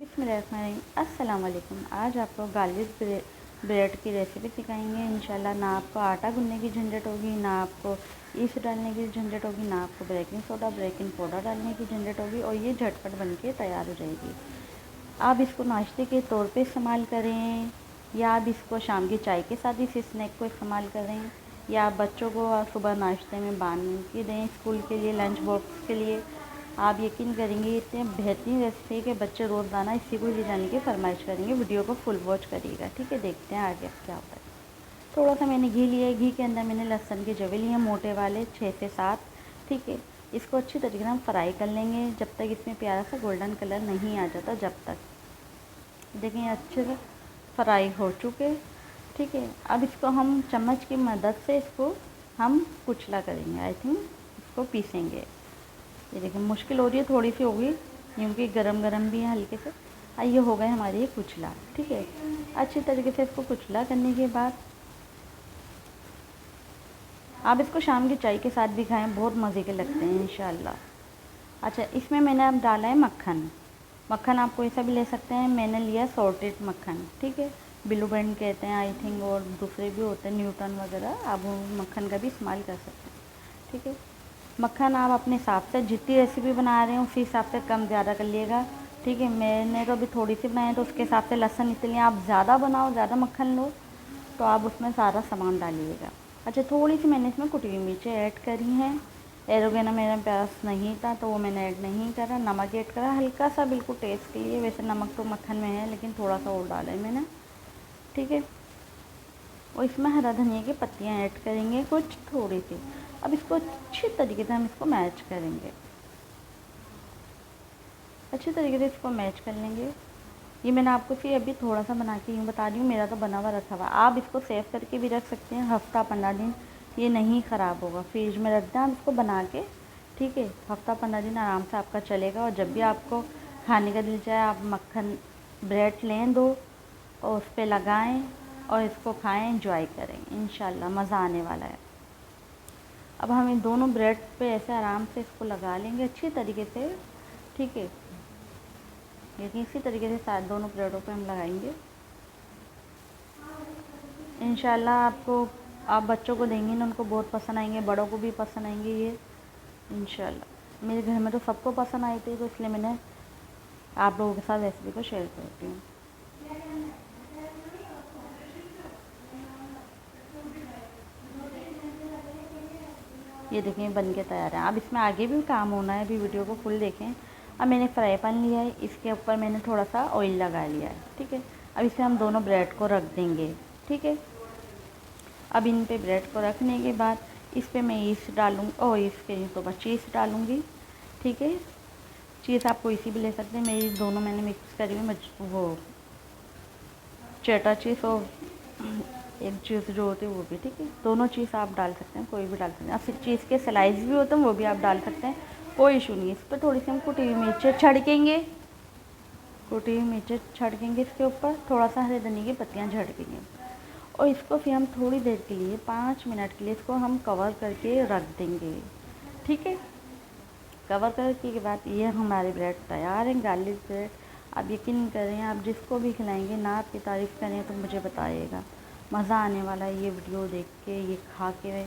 अस्सलाम वालेकुम। आज आपको गार्लिक ब्रेड की रेसिपी सिखाएंगे इंशाल्लाह। ना आपको आटा गूंदने की झंझट होगी, ना आपको ईस्ट डालने की झंझट होगी, ना आपको बेकिंग सोडा बेकिंग पाउडर डालने की झंझट होगी और ये झटपट बन के तैयार हो जाएगी। आप इसको नाश्ते के तौर पे इस्तेमाल करें या आप इसको शाम की चाय के साथ इस स्नैक को इस्तेमाल करें या आप बच्चों को सुबह नाश्ते में बांध के दें स्कूल के लिए, लंच बॉक्स के लिए। आप यकीन करेंगे इतने बेहतरीन रेसिपी है कि बच्चे रोज़ाना इसी को ले जाने की फरमाइश करेंगे। वीडियो को फुल वॉच करिएगा, ठीक है। देखते हैं आगे क्या होता है। थोड़ा सा मैंने घी लिया है, घी के अंदर मैंने लहसुन के जवे लिए हैं मोटे वाले 6 से 7, ठीक है। इसको अच्छी तरीके से हम फ्राई कर लेंगे जब तक इसमें प्यारा सा गोल्डन कलर नहीं आ जाता। जब तक देखें अच्छे से फ्राई हो चुके, ठीक है। अब इसको हम चम्मच की मदद से इसको हम कुचला करेंगे, आई थिंक इसको पीसेंगे। ये देखिए मुश्किल हो रही है, थोड़ी सी होगी क्योंकि गरम गरम भी है हल्के से। ये हो गए हमारे ये कुचला, ठीक है। अच्छी तरीके से इसको कुचला करने के बाद आप इसको शाम की चाय के साथ भी खाएं, बहुत मज़े के लगते हैं इंशाल्लाह। अच्छा, इसमें मैंने अब डाला है मक्खन। मक्खन आप कोई सा भी ले सकते हैं, मैंने लिया सॉल्टेड मक्खन, ठीक है। ब्लू बैंड कहते हैं आई थिंक, और दूसरे भी होते हैं न्यूटन वगैरह, आप वो मक्खन का भी इस्तेमाल कर सकते हैं, ठीक है। मक्खन आप अपने हिसाब से जितनी रेसिपी बना रहे हैं उसी हिसाब से कम ज़्यादा कर लिएगा, ठीक है। मैंने तो अभी थोड़ी सी बनाई तो उसके हिसाब से लहसुन इसलिए आप ज़्यादा बनाओ, ज़्यादा मक्खन लो तो आप उसमें सारा सामान डालिएगा। अच्छा, थोड़ी सी मैंने इसमें कुटी हुई मिर्चें ऐड करी हैं। एरोगेनो मेरे पास नहीं था तो वो मैंने ऐड नहीं करा। नमक ऐड करा हल्का सा, बिल्कुल टेस्ट के लिए। वैसे नमक तो मक्खन में है लेकिन थोड़ा सा और डाला है मैंने, ठीक है। और इसमें हरा धनिया की पत्तियाँ ऐड करेंगे कुछ थोड़ी सी। अब इसको अच्छी तरीके से हम इसको मैच करेंगे, अच्छी तरीके से इसको मैच कर लेंगे। ये मैंने आपको फिर अभी थोड़ा सा बना के यूँ बता रही हूँ, मेरा तो बना हुआ रखा हुआ। आप इसको सेव करके भी रख सकते हैं, हफ्ता 15 दिन ये नहीं ख़राब होगा। फ्रिज में रख दें आप इसको बना के, ठीक है। हफ्ता 15 दिन आराम से आपका चलेगा। और जब भी आपको खाने का दिल चाहे आप मक्खन ब्रेड लें दो और उस पर लगाएँ और इसको खाएँ, इंजॉय करें, इंशाल्लाह मज़ा आने वाला है। अब हम इन दोनों ब्रेड पे ऐसे आराम से इसको लगा लेंगे अच्छी तरीके से, ठीक है। लेकिन इसी तरीके से साथ दोनों ब्रेडों पे हम लगाएंगे इंशाल्लाह। आपको आप बच्चों को देंगे ना, उनको बहुत पसंद आएंगे, बड़ों को भी पसंद आएंगे ये इंशाल्लाह। मेरे घर में तो सबको पसंद आए थे तो इसलिए मैंने आप लोगों के साथ रेसिपी को शेयर करती हूँ। ये देखें बन के तैयार है। अब इसमें आगे भी काम होना है, अभी वीडियो को फुल देखें। अब मैंने फ्राई पैन लिया है, इसके ऊपर मैंने थोड़ा सा ऑयल लगा लिया है, ठीक है। अब इसमें हम दोनों ब्रेड को रख देंगे, ठीक है। अब इन पे ब्रेड को रखने के बाद इस पर मैं ईस्ट डालूँगी और इसके तो बस चीज़ डालूँगी, ठीक है। चीज़ आप कोई सी भी ले सकते हैं, मेरी दोनों मैंने मिक्स करी हुई वो चेटा चीज़ और एक चीज़ जो होती है वो भी, ठीक है। दोनों चीज़ आप डाल सकते हैं, कोई भी डाल सकते हैं। फिर चीज़ के स्लाइस भी होते हैं वो भी आप डाल सकते हैं, कोई इशू नहीं है। इस पर थोड़ी सी हम कुटी हुई मिर्चें छिड़केंगे, कुटी हुई मिर्चें छिड़केंगे इसके ऊपर, थोड़ा सा हरे धनिया की पत्तियाँ झड़केंगे और इसको फिर हम थोड़ी देर के लिए 5 मिनट के लिए इसको हम कवर करके रख देंगे, ठीक है। कवर करने के बाद ये हमारे ब्रेड तैयार हैं, गार्लिक ब्रेड। आप यकीन करें, आप जिसको भी खिलाएंगे ना आपकी तारीफ़ करें तो मुझे बताइएगा, मज़ा आने वाला है ये वीडियो देख के, ये खा के।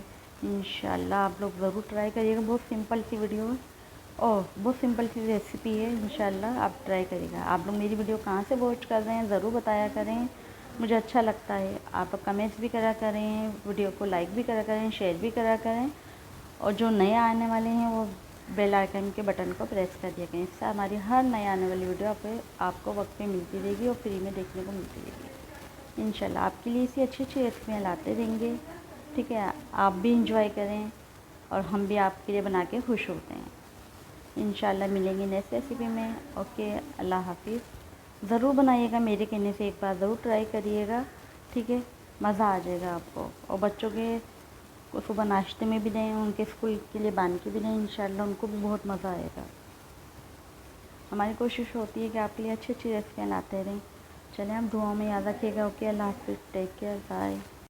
इंशाल्लाह आप लोग ज़रूर ट्राई करिएगा। बहुत सिंपल सी वीडियो है और बहुत सिंपल सी रेसिपी है, इंशाल्लाह आप ट्राई करिएगा। आप लोग मेरी वीडियो कहाँ से वॉच कर रहे हैं ज़रूर बताया करें, मुझे अच्छा लगता है। आप कमेंट्स भी करा करें, वीडियो को लाइक भी करा करें, शेयर भी करा करें। और जो नए आने वाले हैं वो बेल आइकन के बटन को प्रेस कर दिया करें, इससे हमारी हर नई आने वाली वीडियो आपको वक्त पे मिलती रहेगी और फ्री में देखने को मिलती रहेगी इंशाल्लाह। आपके लिए इसी अच्छी अच्छी रेसिपियाँ लाते रहेंगे, ठीक है। आप भी इंजॉय करें और हम भी आपके लिए बना के खुश होते हैं इंशाल्लाह। मिलेंगे नेक्स्ट रेसिपी में। ओके, अल्लाह हाफिज़। ज़रूर बनाइएगा, मेरे कहने से एक बार ज़रूर ट्राई करिएगा, ठीक है। मज़ा आ जाएगा आपको। और बच्चों के को सुबह नाश्ते में भी दें, उनके स्कूल के लिए बांध के भी दें, इंशाल्लाह उनको भी बहुत मज़ा आएगा। हमारी कोशिश होती है कि आपके लिए अच्छी अच्छी रेसिपियाँ लाते रहें। चलें, आप दुआओं में याद रखिएगा। ओके, अल्लाह हाफ़िज़, टेक केयर, बाय।